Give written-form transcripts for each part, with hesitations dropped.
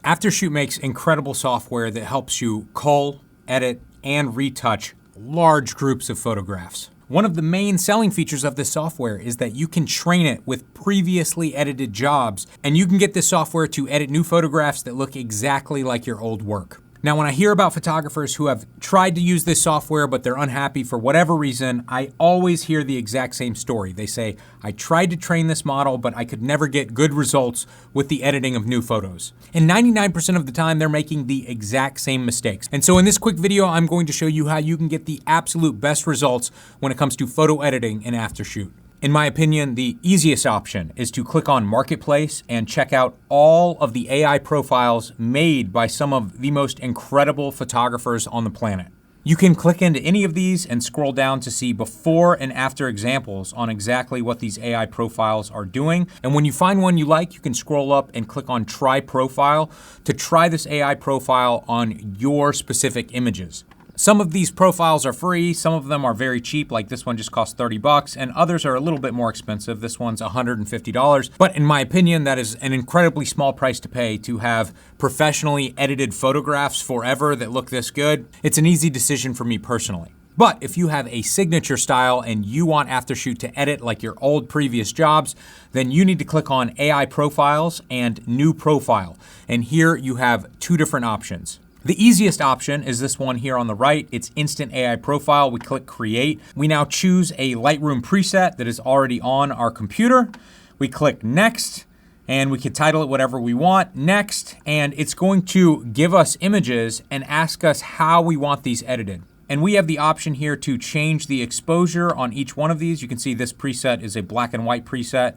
Aftershoot makes incredible software that helps you cull, edit, and retouch large groups of photographs. One of the main selling features of this software is that you can train it with previously edited jobs, and you can get this software to edit new photographs that look exactly like your old work. Now, when I hear about photographers who have tried to use this software, but they're unhappy for whatever reason, I always hear the exact same story. They say, I tried to train this model, but I could never get good results with the editing of new photos. And 99% of the time, they're making the exact same mistakes. And so in this quick video, I'm going to show you how you can get the absolute best results when it comes to photo editing in Aftershoot. In my opinion, the easiest option is to click on Marketplace and check out all of the AI profiles made by some of the most incredible photographers on the planet. You can click into any of these and scroll down to see before and after examples on exactly what these AI profiles are doing. And when you find one you like, you can scroll up and click on Try Profile to try this AI profile on your specific images. Some of these profiles are free, some of them are very cheap, like this one just costs 30 bucks, and others are a little bit more expensive. This one's $150. But in my opinion, that is an incredibly small price to pay to have professionally edited photographs forever that look this good. It's an easy decision for me personally. But if you have a signature style and you want Aftershoot to edit like your old previous jobs, then you need to click on AI Profiles and New Profile. And here you have two different options. The easiest option is this one here on the right. It's Instant AI Profile. We click Create. We now choose a Lightroom preset that is already on our computer. We click Next, and we can title it whatever we want, Next, and it's going to give us images and ask us how we want these edited. And we have the option here to change the exposure on each one of these. You can see this preset is a black and white preset.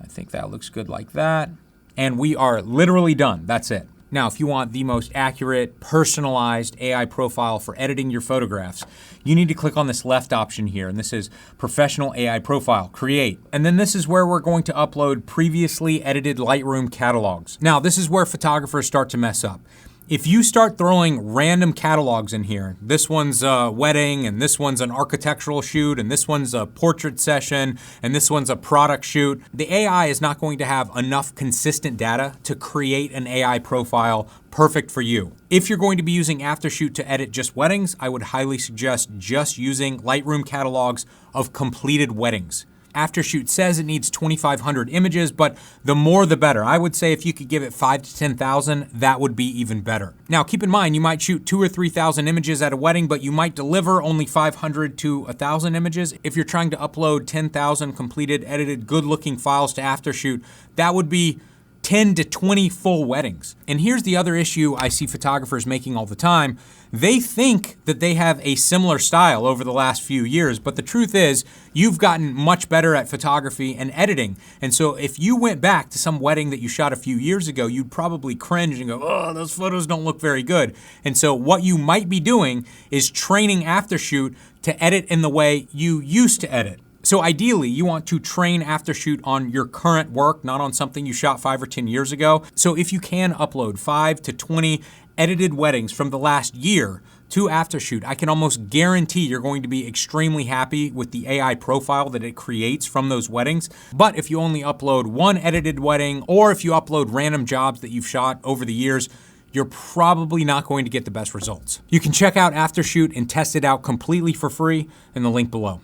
I think that looks good like that. And we are literally done. That's it. Now, if you want the most accurate, personalized AI profile for editing your photographs, you need to click on this left option here, and this is Professional AI Profile, Create. And then this is where we're going to upload previously edited Lightroom catalogs. Now, this is where photographers start to mess up. If you start throwing random catalogs in here, this one's a wedding, and this one's an architectural shoot, and this one's a portrait session, and this one's a product shoot, the AI is not going to have enough consistent data to create an AI profile perfect for you. If you're going to be using Aftershoot to edit just weddings, I would highly suggest just using Lightroom catalogs of completed weddings. Aftershoot says it needs 2,500 images, but the more the better. I would say if you could give it 5,000 to 10,000, that would be even better. Now, keep in mind, you might shoot 2,000 or 3,000 images at a wedding, but you might deliver only 500 to 1,000 images. If you're trying to upload 10,000 completed, edited, good-looking files to Aftershoot, that would be 10 to 20 full weddings. And here's the other issue I see photographers making all the time. They think that they have a similar style over the last few years, but the truth is you've gotten much better at photography and editing. And so if you went back to some wedding that you shot a few years ago, you'd probably cringe and go, oh, those photos don't look very good. And so what you might be doing is training Aftershoot to edit in the way you used to edit. So ideally, you want to train Aftershoot on your current work, not on something you shot 5 or 10 years ago. So if you can upload 5 to 20 edited weddings from the last year to Aftershoot, I can almost guarantee you're going to be extremely happy with the AI profile that it creates from those weddings. But if you only upload one edited wedding, or if you upload random jobs that you've shot over the years, you're probably not going to get the best results. You can check out Aftershoot and test it out completely for free in the link below.